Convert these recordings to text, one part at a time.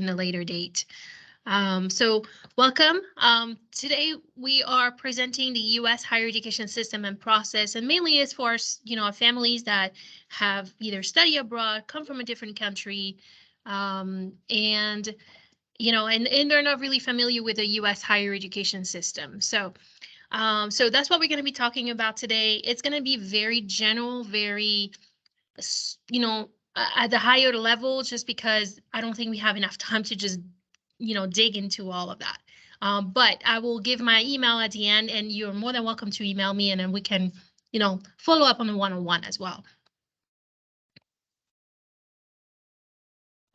in a later date. So welcome. Today we are presenting the U.S. higher education system and process, and mainly as far as families that have either studied abroad, come from a different country, and and they're not really familiar with the U.S. higher education system. So that's what we're going to be talking about today. It's going to be very general, very at the higher level, just because I don't think we have enough time to just dig into all of that. But I will give my email at the end, and you're more than welcome to email me, and then we can follow up on the one-on-one as well.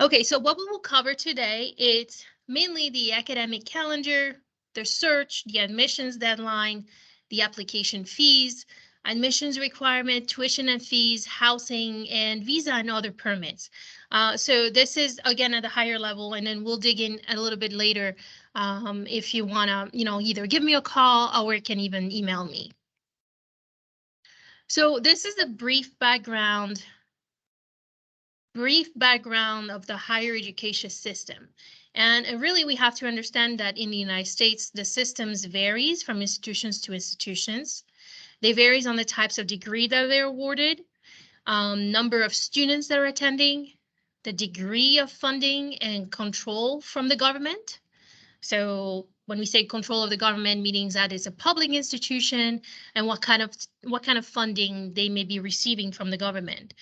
Okay, so what we will cover today is mainly the academic calendar, the search, the admissions deadline, the application fees, admissions requirement, tuition and fees, housing, and visa and other permits. So this is, again, at a higher level, and then we'll dig in a little bit later if you want to, either give me a call or you can even email me. So this is a brief background of the higher education system. And really, we have to understand that in the United States, the systems varies from institutions to institutions. They varies on the types of degree that they're awarded, number of students that are attending, the degree of funding and control from the government. So when we say control of the government, meaning that it's a public institution and what kind of funding they may be receiving from the government.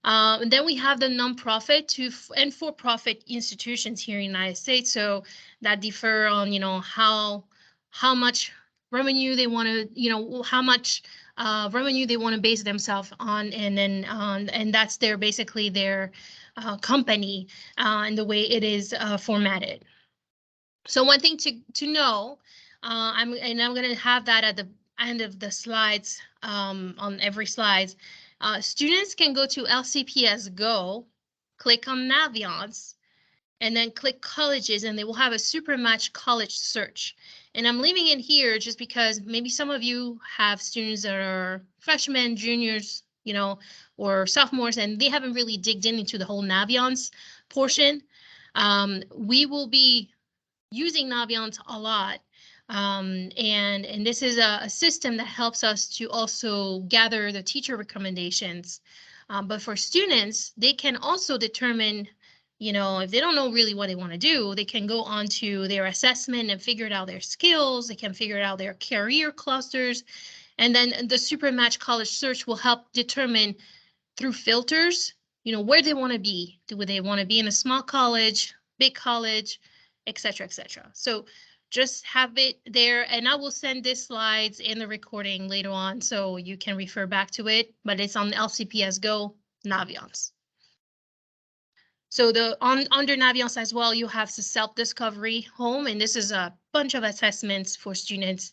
And then we have the nonprofit and for-profit institutions here in the United States. So that differ on, how much revenue they want to, how much revenue they want to base themselves on, and then and that's basically their company and the way it is formatted. So one thing to know, I'm going to have that at the end of the slides on every slide. Students can go to LCPS Go, click on Naviance, and then click colleges, and they will have a Supermatch college search. And I'm leaving it here just because maybe some of you have students that are freshmen, juniors, or sophomores, and they haven't really digged into the whole Naviance portion. We will be using Naviance a lot. And this is a system that helps us to also gather the teacher recommendations. But for students, they can also determine, if they don't know really what they want to do, they can go on to their assessment and figure out their skills. They can figure out their career clusters. And then the Supermatch college search will help determine through filters, where they want to be. Do they want to be in a small college, big college, et cetera, et cetera. So just have it there, and I will send these slides in the recording later on so you can refer back to it, but it's on LCPS Go Naviance. So under Naviance as well, you have the self-discovery home, and this is a bunch of assessments for students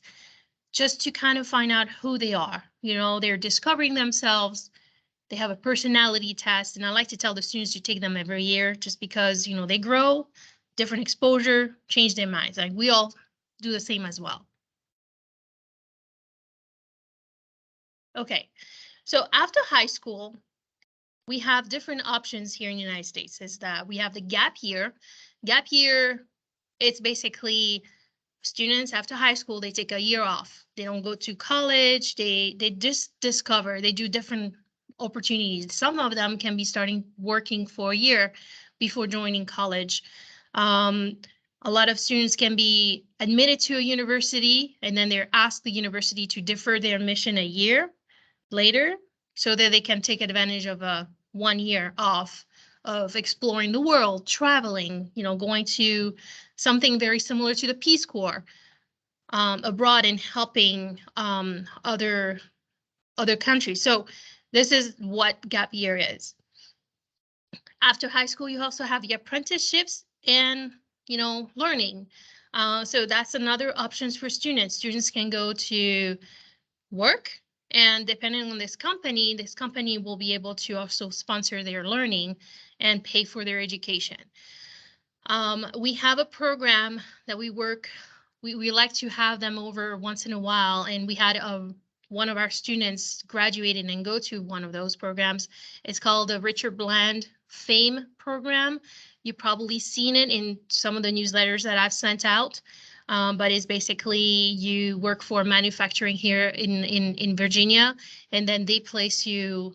just to kind of find out who they are. They're discovering themselves. They have a personality test, and I like to tell the students to take them every year just because, they grow, different exposure, change their minds. Like we all do the same as well. Okay, so after high school, we have different options here in the United States. Is that we have the gap year. Gap year, it's basically students after high school, they take a year off. They don't go to college. They just discover, they do different opportunities. Some of them can be starting working for a year before joining college. A lot of students can be admitted to a university, and then they're asked the university to defer their admission a year later so that they can take advantage of a 1 year off of exploring the world, traveling, going to something very similar to the Peace Corps abroad and helping other countries. So this is what gap year is. After high school, you also have the apprenticeships and, learning. So that's another options for students. Students can go to work, and depending on this company will be able to also sponsor their learning and pay for their education. We have a program that we work. We like to have them over once in a while, and we had one of our students graduated and go to one of those programs. It's called the Richard Bland FAME program. You've probably seen it in some of the newsletters that I've sent out. But it's basically you work for manufacturing here in Virginia, and then they place you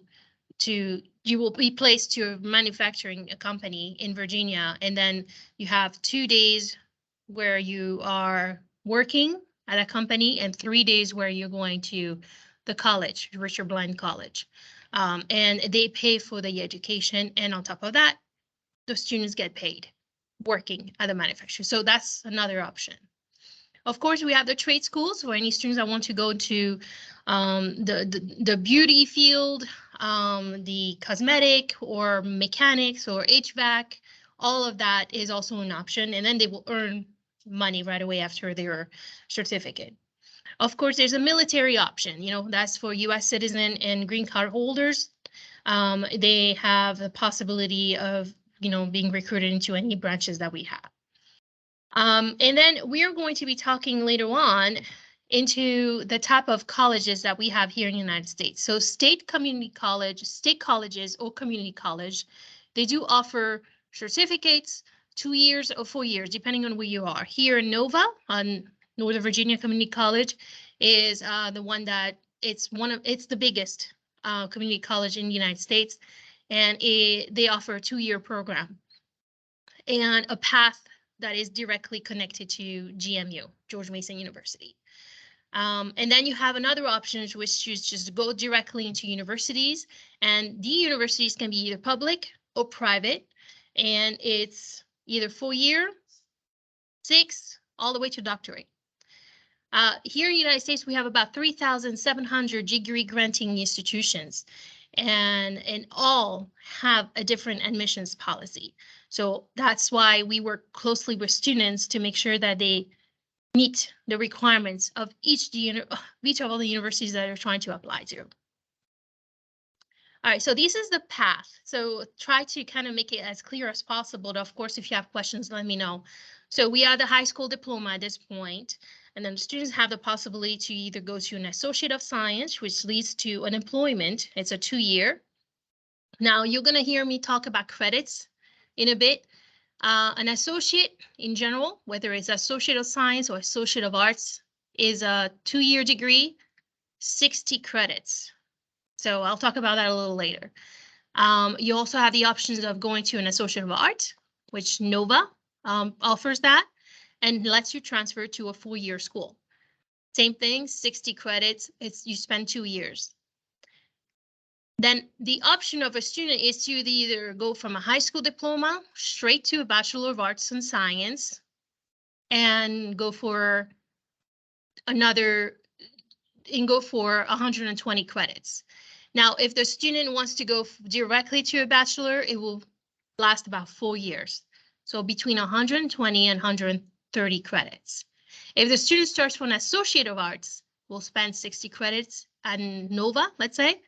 will be placed to a manufacturing company in Virginia, and then you have 2 days where you are working at a company and 3 days where you're going to the college, Richard Bland College. And they pay for the education, and on top of that, the students get paid working at the manufacturer. So that's another option. Of course, we have the trade schools for any students that want to go to the beauty field, the cosmetic or mechanics or HVAC. All of that is also an option, and then they will earn money right away after their certificate. Of course, there's a military option. That's for U.S. citizen and green card holders. They have the possibility of being recruited into any branches that we have. And then we are going to be talking later on into the type of colleges that we have here in the United States. So state community college, state colleges or community college, they do offer certificates, 2 years or 4 years, depending on where you are. Here in Nova, on Northern Virginia Community College, is the one that it's the biggest community college in the United States, and they offer a 2-year program and a path that is directly connected to GMU, George Mason University. And then you have another option, which is just go directly into universities, and the universities can be either public or private, and it's either 4-year, 6, all the way to doctorate. Here in the United States, we have about 3,700 degree granting institutions, and all have a different admissions policy. So that's why we work closely with students to make sure that they meet the requirements of each of all the universities that are trying to apply to. All right, so this is the path. So try to kind of make it as clear as possible. Of course, if you have questions, let me know. So we are the high school diploma at this point, and then the students have the possibility to either go to an Associate of Science, which leads to an employment. It's a 2-year. Now you're going to hear me talk about credits in a bit. An associate in general, whether it's Associate of Science or Associate of Arts, is a 2-year degree, 60 credits. So I'll talk about that a little later. You also have the options of going to an Associate of Art, which Nova offers that, and lets you transfer to a 4-year school. Same thing, 60 credits, you spend 2 years. Then the option of a student is to either go from a high school diploma straight to a Bachelor of Arts and Science and go for 120 credits. Now, if the student wants to go directly to a bachelor, it will last about 4 years. So between 120 and 130 credits. If the student starts from an Associate of Arts, we'll spend 60 credits at Nova, let's say,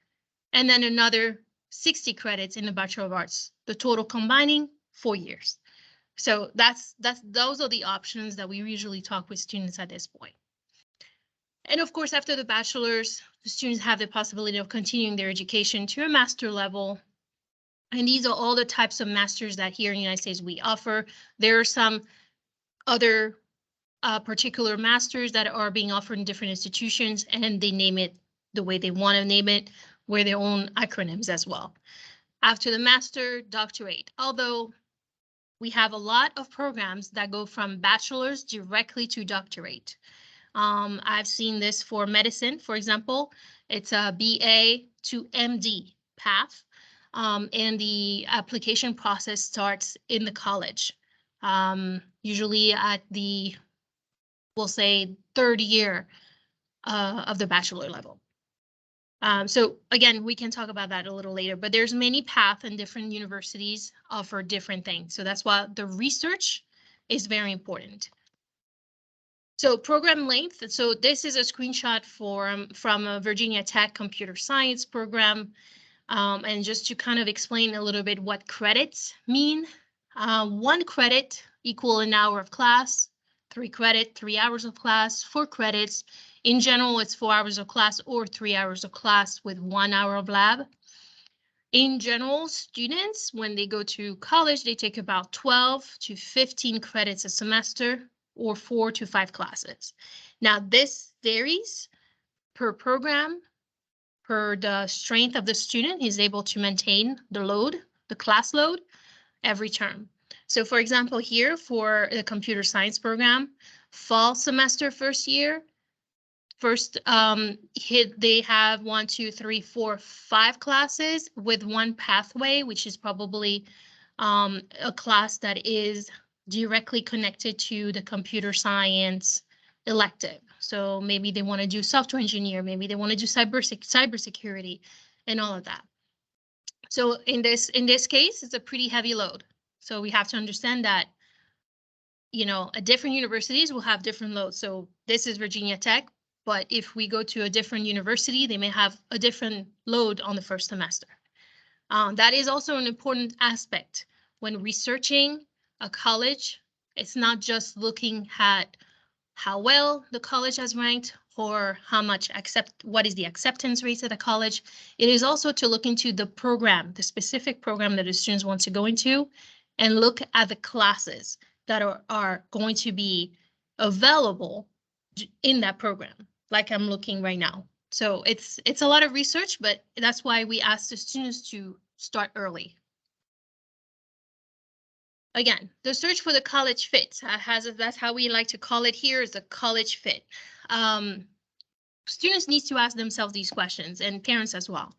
and then another 60 credits in the Bachelor of Arts, the total combining 4 years. So those are the options that we usually talk with students at this point. And of course, after the bachelor's, the students have the possibility of continuing their education to a master level. And these are all the types of masters that here in the United States we offer. There are some other particular masters that are being offered in different institutions, and they name it the way they want to name it, with their own acronyms as well. After the master, doctorate. Although we have a lot of programs that go from bachelor's directly to doctorate. I've seen this for medicine, for example. It's a BA to MD path, and the application process starts in the college, usually at the, we'll say, 3rd year of the bachelor level. So again, we can talk about that a little later, but there's many paths and different universities offer different things. So that's why the research is very important. So program length. So this is a screenshot from a Virginia Tech computer science program. And just to kind of explain a little bit what credits mean. 1 credit equal an hour of class, 3 credit, 3 hours of class, 4 credits. In general, it's 4 hours of class or 3 hours of class with 1 hour of lab. In general, students, when they go to college, they take about 12 to 15 credits a semester or 4 to 5 classes. Now, this varies per program, per the strength of the student is able to maintain the load, the class load, every term. So for example, here for the computer science program, fall semester first year, they have 1, 2, 3, 4, 5 classes with one pathway, which is probably a class that is directly connected to the computer science elective. So maybe they want to do software engineer, maybe they want to do cybersecurity and all of that. So in this case, it's a pretty heavy load. So we have to understand that, you know, different universities will have different loads. So this is Virginia Tech, but if we go to a different university, they may have a different load on the first semester. That is also an important aspect when researching a college. It's not just looking at how well the college has ranked or how much what is the acceptance rate at the college. It is also to look into the program, the specific program that the students want to go into, and look at the classes that are going to be available in that program, like I'm looking right now. So it's a lot of research, but that's why we ask the students to start early. Again, the search for the college fit that's how we like to call it here, is a college fit. Students need to ask themselves these questions, and parents as well.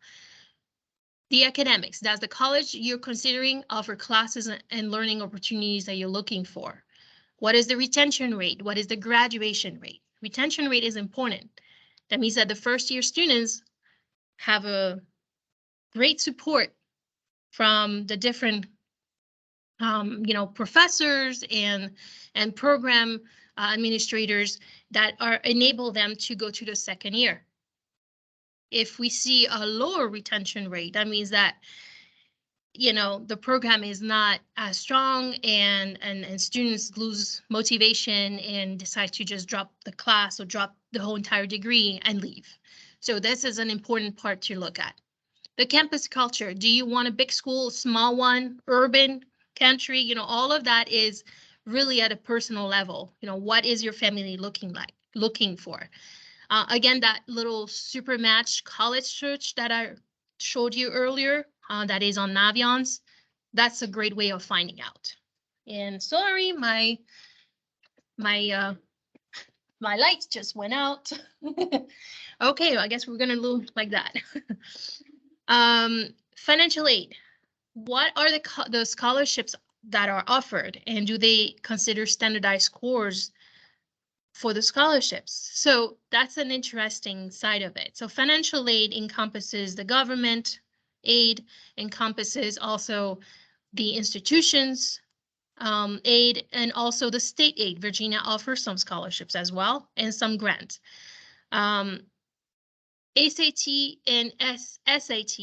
The academics, does the college you're considering offer classes and learning opportunities that you're looking for? What is the retention rate? What is the graduation rate? Retention rate is important. That means that the first year students have a great support from the different professors and program administrators that enable them to go to the second year. If we see a lower retention rate, that means that, you know, the program is not as strong and students lose motivation and decide to just drop the class or drop the whole entire degree and leave. So this is an important part to look at. The campus culture. Do you want a big school, small one, urban, country? You know, all of that is really at a personal level. You know, what is your family looking for? Again, that little super match college search that I showed you earlier, that is on Naviance. That's a great way of finding out. And sorry, my lights just went out. Okay, I guess we're gonna look like that. Financial aid. What are the scholarships that are offered, and do they consider standardized scores for the scholarships? So that's an interesting side of it. So financial aid encompasses the government aid, encompasses also the institutions aid, and also the state aid. Virginia offers some scholarships as well and some grants. ACT and SAT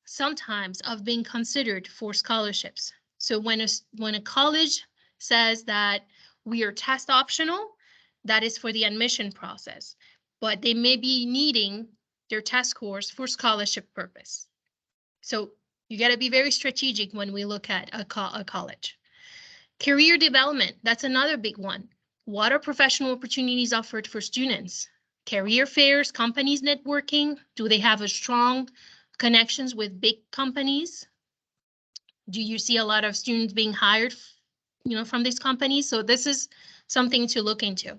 sometimes are being considered for scholarships. So when a college says that we are test optional, that is for the admission process, but they may be needing their test scores for scholarship purpose. So you got to be very strategic when we look at a college. Career development, that's another big one. What are professional opportunities offered for students? Career fairs, companies networking, do they have a strong connections with big companies? Do you see a lot of students being hired, you know, from these companies? So this is something to look into.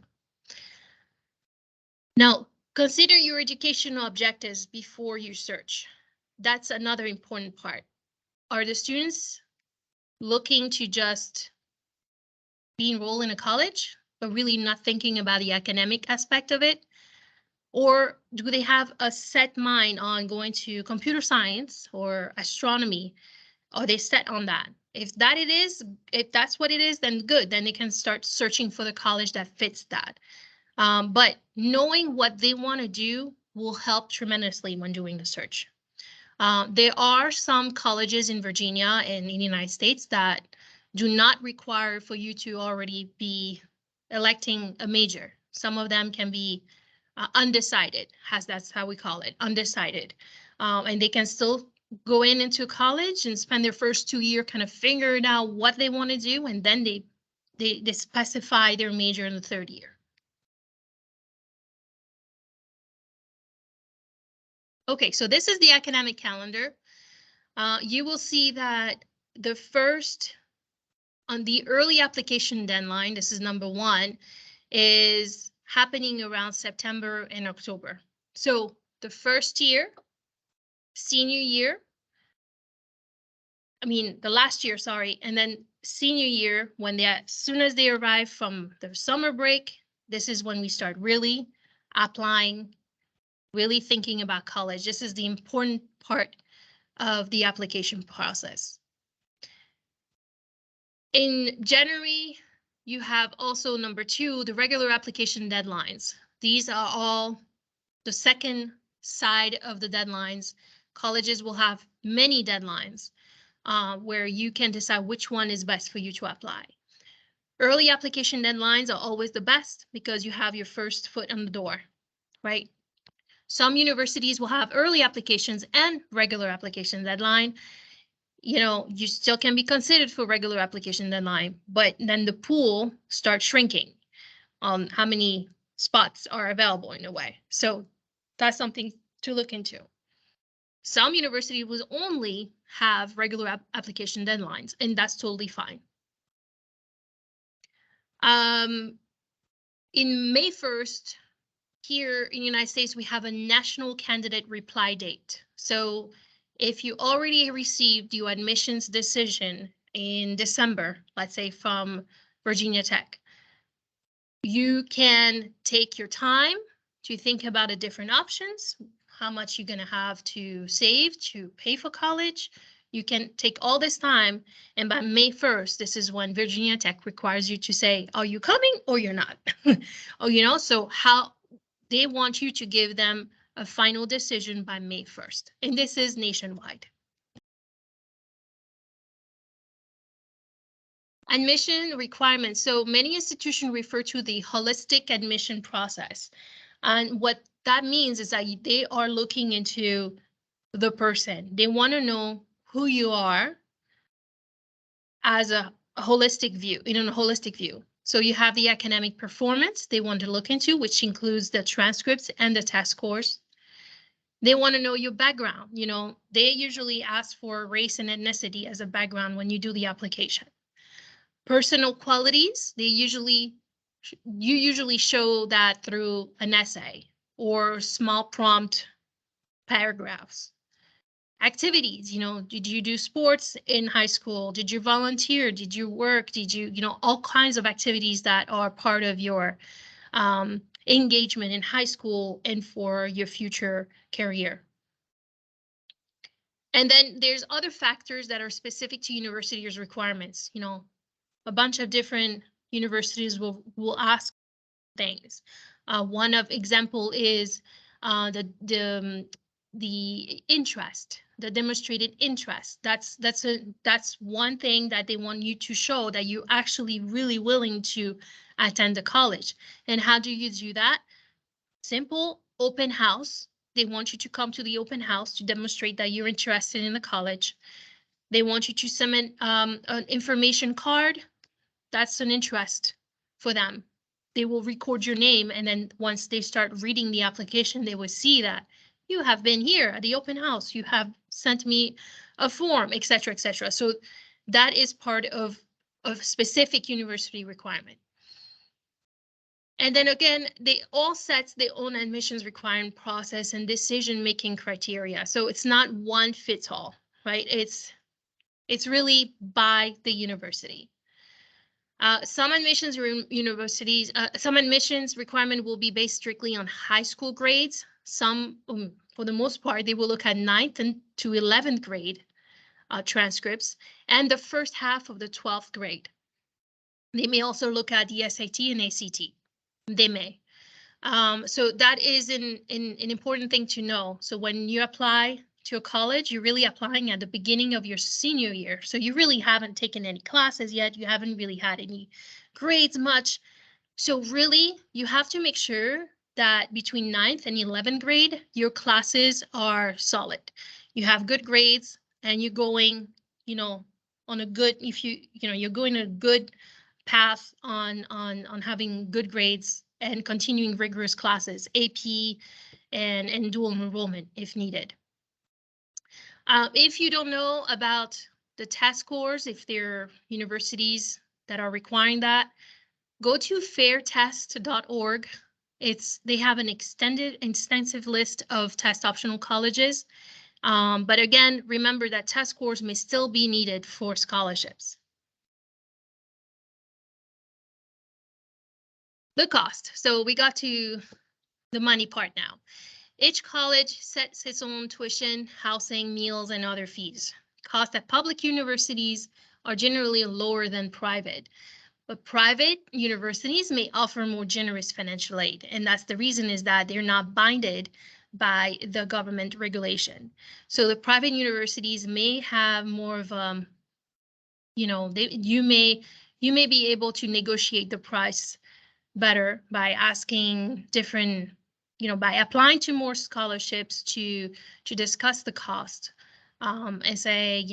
Now, consider your educational objectives before you search. That's another important part. Are the students looking to just be enrolled in a college, but really not thinking about the academic aspect of it? Or do they have a set mind on going to computer science or astronomy? Are they set on that? If that's what it is, then good. Then they can start searching for the college that fits that. But knowing what they want to do will help tremendously when doing the search. There are some colleges in Virginia and in the United States that do not require for you to already be electing a major. Some of them can be undecided, that's how we call it, undecided. And they can still go into college and spend their first 2 years kind of figuring out what they want to do, and then they specify their major in the third year. Okay, so this is the academic calendar. You will see that the first, on the early application deadline, this is number 1, is happening around September and October. So the first year, senior year, the last year, sorry, and then senior year, when as soon as they arrive from the summer break, this is when we start really applying, really thinking about college. This is the important part of the application process. In January, you have also number 2, the regular application deadlines. These are all the second side of the deadlines. Colleges will have many deadlines where you can decide which one is best for you to apply. Early application deadlines are always the best because you have your first foot on the door, right? Some universities will have early applications and regular application deadline. You still can be considered for regular application deadline, but then the pool starts shrinking on how many spots are available in a way. So that's something to look into. Some universities will only have regular application deadlines, and that's totally fine. In May 1st, here in the United States, we have a national candidate reply date. So if you already received your admissions decision in December, let's say from Virginia Tech, you can take your time to think about the different options, how much you're going to have to save to pay for college. You can take all this time, and by May 1st, this is when Virginia Tech requires you to say, are you coming or you're not? So how they want you to give them a final decision by May 1st, and this is nationwide. Admission requirements. So many institutions refer to the holistic admission process. And what that means is that they are looking into the person. They want to know who you are as a holistic view, in a holistic view. So you have the academic performance they want to look into, which includes the transcripts and the test scores. They want to know your background. They usually ask for race and ethnicity as a background when you do the application. Personal qualities, you usually show that through an essay or small prompt paragraphs. Activities, did you do sports in high school? Did you volunteer? Did you work? Did you, all kinds of activities that are part of your engagement in high school and for your future career. And then there's other factors that are specific to universities' requirements. A bunch of different universities will ask things. One of example is the interest, the demonstrated interest. That's one thing that they want you to show, that you're actually really willing to attend the college. And how do you do that? Simple open house. They want you to come to the open house to demonstrate that you're interested in the college. They want you to submit an information card. That's an interest for them. They will record your name, and then once they start reading the application, they will see that you have been here at the open house, you have sent me a form, etc., etc. So that is part of specific university requirement. And then again, they all set their own admissions requirement process and decision-making criteria. So it's not one fits all, right? It's really by the university. Some admissions requirement will be based strictly on high school grades. Some, for the most part, they will look at 9th to 11th grade transcripts and the first half of the 12th grade. They may also look at the SAT and ACT. They may. So that is an important thing to know. So when you apply to a college, you're really applying at the beginning of your senior year. So you really haven't taken any classes yet. You haven't really had any grades much. So really, you have to make sure that between 9th and 11th grade, your classes are solid. you have good grades, and you're going, you know, on a good, if you're going a good path on having good grades and continuing rigorous classes, AP and dual enrollment if needed. If you don't know about the test scores, if there are universities that are requiring that, go to fairtest.org. They have an extensive list of test optional colleges. But again, remember that test scores may still be needed for scholarships. The cost. So we got to the money part now. Each college sets its own tuition, housing, meals, and other fees. Costs at public universities are generally lower than private, but private universities may offer more generous financial aid. And that's the reason is that they're not binded by the government regulation. So the private universities may have more of you may be able to negotiate the price better by asking different, by applying to more scholarships to discuss the cost, and say,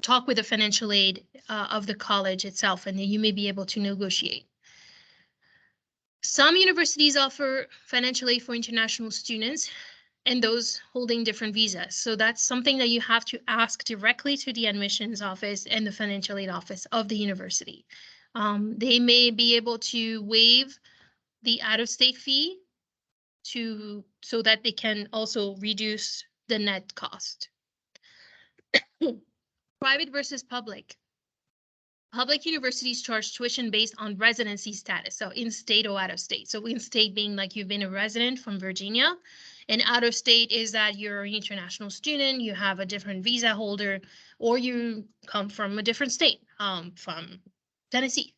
talk with the financial aid of the college itself, and then you may be able to negotiate. Some universities offer financial aid for international students and those holding different visas. So that's something that you have to ask directly to the admissions office and the financial aid office of the university. They may be able to waive the out-of-state fee so that they can also reduce the net cost. Private versus public. Public universities charge tuition based on residency status, so in-state or out-of-state. So in-state being like you've been a resident from Virginia, and out-of-state is that you're an international student, you have a different visa holder, or you come from a different state, from Tennessee.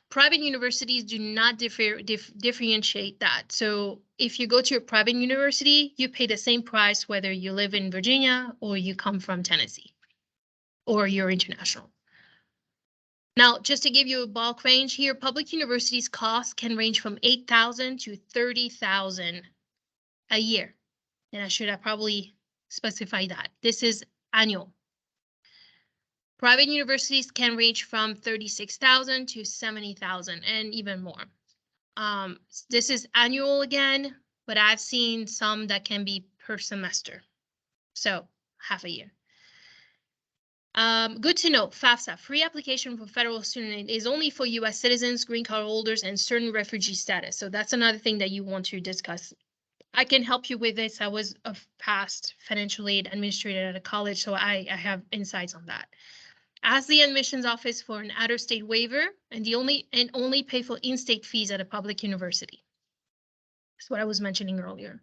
Private universities do not differentiate that. So if you go to a private university, you pay the same price whether you live in Virginia or you come from Tennessee or you're international. Now, just to give you a bulk range here, public universities' costs can range from $8,000 to $30,000 a year. And I should have probably specified that. This is annual. Private universities can range from $36,000 to $70,000 and even more. This is annual again, but I've seen some that can be per semester. So half a year. Good to know, FAFSA, free application for federal student aid, is only for U.S. citizens, green card holders, and certain refugee status. So that's another thing that you want to discuss. I can help you with this. I was a past financial aid administrator at a college, so I have insights on that. Ask the admissions office for an out-of-state waiver and only pay for in-state fees at a public university. That's what I was mentioning earlier.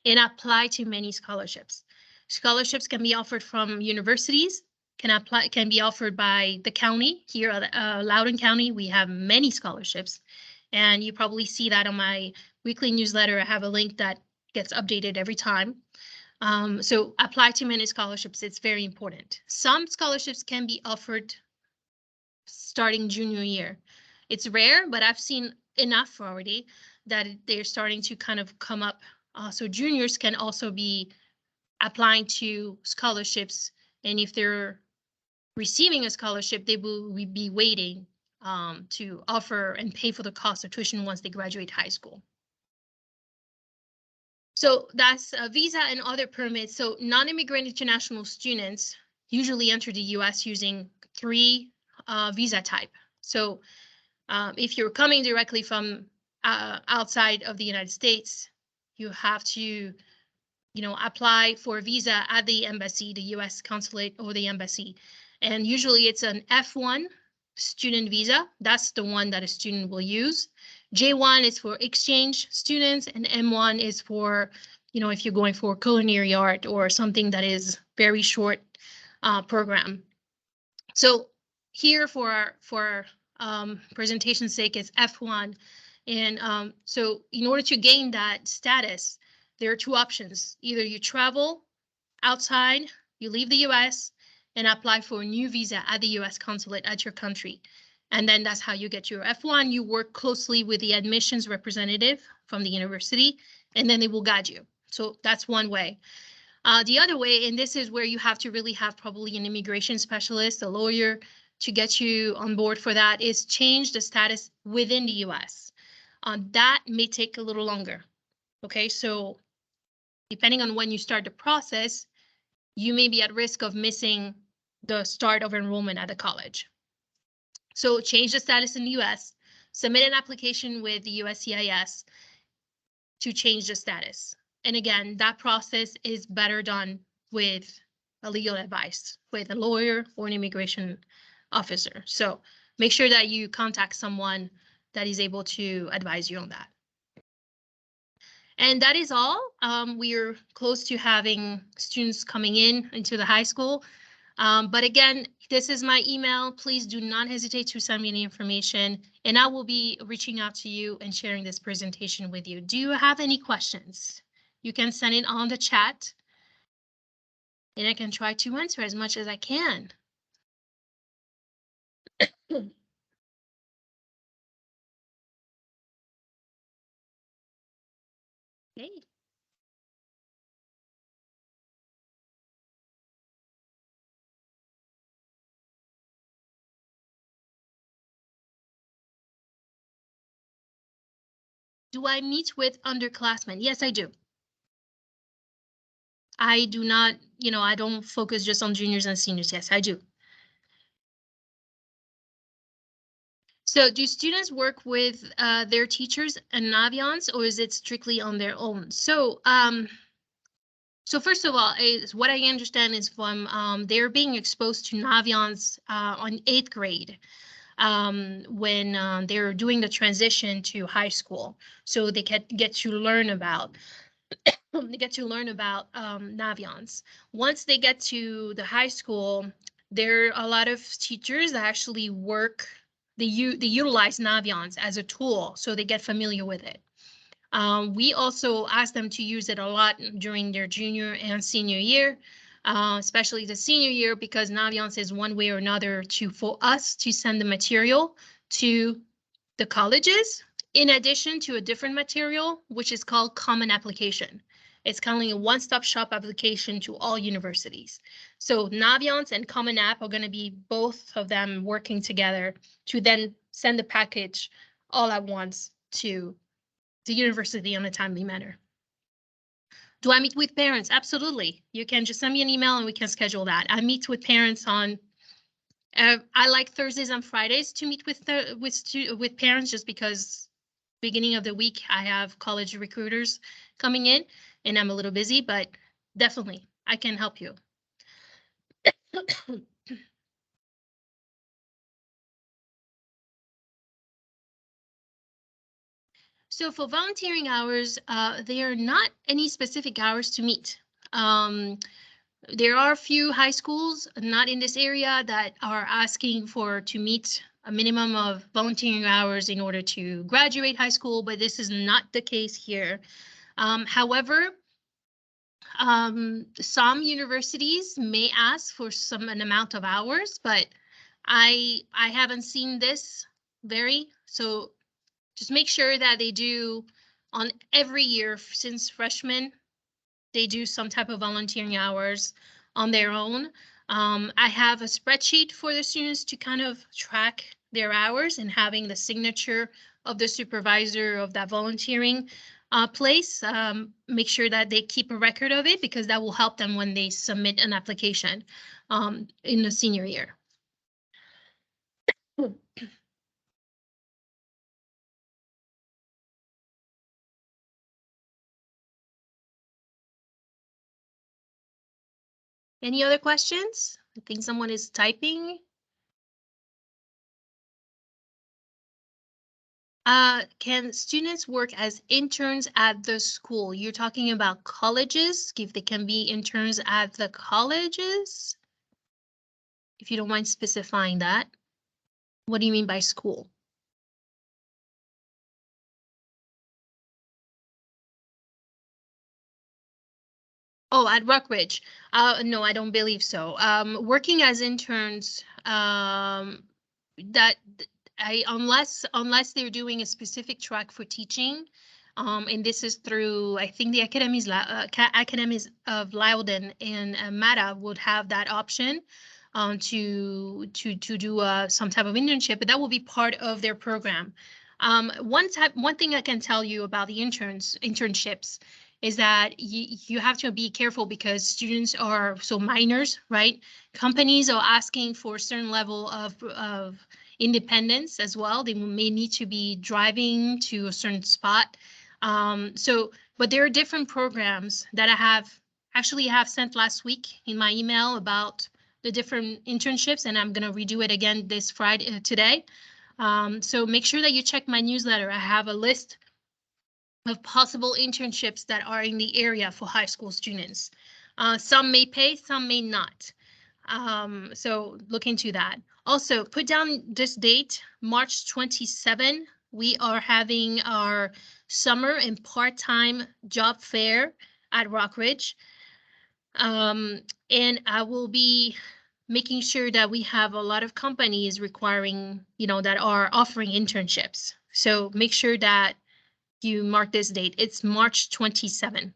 And apply to many scholarships. Scholarships can be offered from universities, can be offered by the county. Here at Loudoun County, we have many scholarships, and you probably see that on my weekly newsletter. I have a link that gets updated every time. So apply to many scholarships. It's very important. Some scholarships can be offered starting junior year. It's rare, but I've seen enough already that they're starting to kind of come up. So juniors can also be applying to scholarships, and if they're receiving a scholarship, they will be waiting to offer and pay for the cost of tuition once they graduate high school. So that's a visa and other permits. So non-immigrant international students usually enter the U.S. using 3 visa type. So if you're coming directly from outside of the United States, you have to, apply for a visa at the embassy, the U.S. consulate or the embassy. And usually it's an F1 student visa. That's the one that a student will use. J1 is for exchange students, and M1 is for, if you're going for culinary art or something that is very short program. So here for our presentation's sake is F1. And so in order to gain that status, there are 2 options. Either you travel outside, you leave the US and apply for a new visa at the US consulate at your country. And then that's how you get your F1. You work closely with the admissions representative from the university, and then they will guide you. So that's one way. The other way, and this is where you have to really have probably an immigration specialist, a lawyer, to get you on board for that, is change the status within the US. That may take a little longer. Okay, so depending on when you start the process, you may be at risk of missing the start of enrollment at the college. So change the status in the US, submit an application with the USCIS to change the status. And again, that process is better done with a legal advice, with a lawyer or an immigration officer. So make sure that you contact someone that is able to advise you on that. And that is all. We're close to having students coming into the high school. But again, this is my email. Please do not hesitate to send me any information, and I will be reaching out to you and sharing this presentation with you. Do you have any questions? You can send it on the chat, and I can try to answer as much as I can. Okay. Do I meet with underclassmen? Yes, I do. I do not, I don't focus just on juniors and seniors. Yes, I do. So do students work with their teachers and Naviance, or is it strictly on their own? So first of all, is what I understand is from they're being exposed to Naviance on 8th grade when they're doing the transition to high school. So they get to learn about Naviance. Once they get to the high school, there are a lot of teachers that actually work. They utilize Naviance as a tool, so they get familiar with it. We also ask them to use it a lot during their junior and senior year, especially the senior year, because Naviance is one way or another for us to send the material to the colleges, in addition to a different material, which is called Common Application. It's kind of like a one-stop shop application to all universities. So Naviance and Common App are going to be both of them working together to then send the package all at once to the university on a timely manner. Do I meet with parents? Absolutely. You can just send me an email and we can schedule that. I meet with parents on, I like Thursdays and Fridays to meet with parents, just because beginning of the week I have college recruiters coming in and I'm a little busy, but definitely I can help you. So for volunteering hours, there are not any specific hours to meet. There are a few high schools not in this area that are asking to meet a minimum of volunteering hours in order to graduate high school, but this is not the case here. However, some universities may ask for an amount of hours, but I haven't seen this vary. So just make sure that they do on every year since freshmen, they do some type of volunteering hours on their own. I have a spreadsheet for the students to kind of track their hours, and having the signature of the supervisor of that volunteering place. Make sure that they keep a record of it, because that will help them when they submit an application in the senior year. Any other questions? I think someone is typing. Can students work as interns at the school? You're talking about colleges, if they can be interns at the colleges? If you don't mind specifying that. What do you mean by school? Oh, at Rockridge. No, I don't believe so. Working as interns, unless they're doing a specific track for teaching, And this is through, I think the academies of Loudoun and Mata would have that option to do some type of internship, but that will be part of their program. One thing I can tell you about the internships is that you have to be careful because students are minors, right? Companies are asking for a certain level of independence as well. They may need to be driving to a certain spot. But there are different programs that I have sent last week in my email about the different internships, and I'm going to redo it again this Friday today. So make sure that you check my newsletter. I have a list of possible internships that are in the area for high school students. Some may pay, some may not. So look into that. Also, put down this date, March 27. We are having our summer and part-time job fair at Rockridge. And I will be making sure that we have a lot of companies requiring, that are offering internships. So make sure that you mark this date. It's March 27.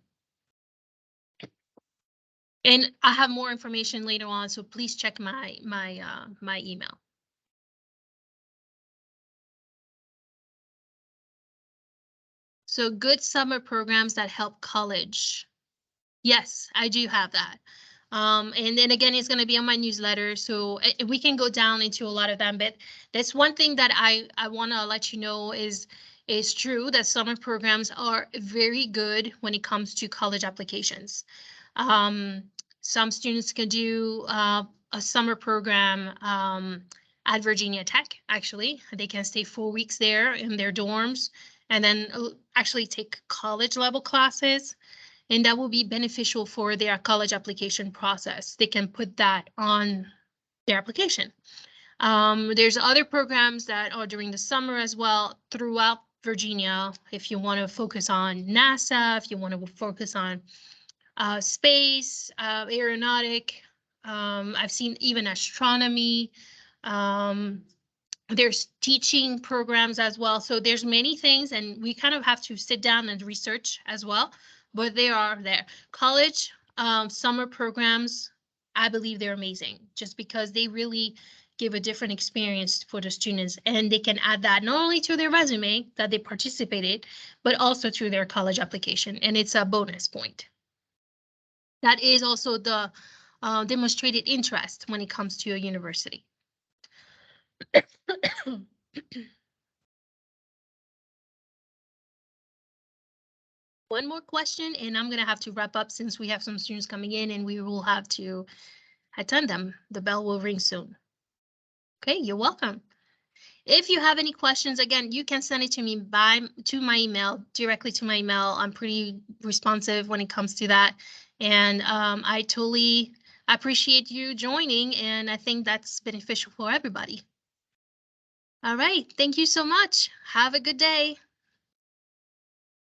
And I have more information later on, so please check my email. So good summer programs that help college. Yes, I do have that. And then again, it's going to be on my newsletter, so we can go down into a lot of them. But that's one thing that I want to let you know is true that summer programs are very good when it comes to college applications. Some students can do a summer program at Virginia Tech. Actually, they can stay 4 weeks there in their dorms and then actually take college level classes. And that will be beneficial for their college application process. They can put that on their application. There's other programs that are during the summer as well throughout Virginia. If you want to focus on NASA, if you want to focus on space, aeronautic, I've seen even astronomy. There's teaching programs as well. So there's many things, and we kind of have to sit down and research as well. But they are there. College summer programs, I believe they're amazing just because they really give a different experience for the students, and they can add that not only to their resume that they participated, but also to their college application, and it's a bonus point. That is also the demonstrated interest when it comes to a university. One more question, and I'm going to have to wrap up since we have some students coming in and we will have to attend them. The bell will ring soon. Okay, you're welcome. If you have any questions, again, you can send it to me to my email, directly to my email. I'm pretty responsive when it comes to that. And I totally appreciate you joining, and I think that's beneficial for everybody. All right, thank you so much. Have a good day.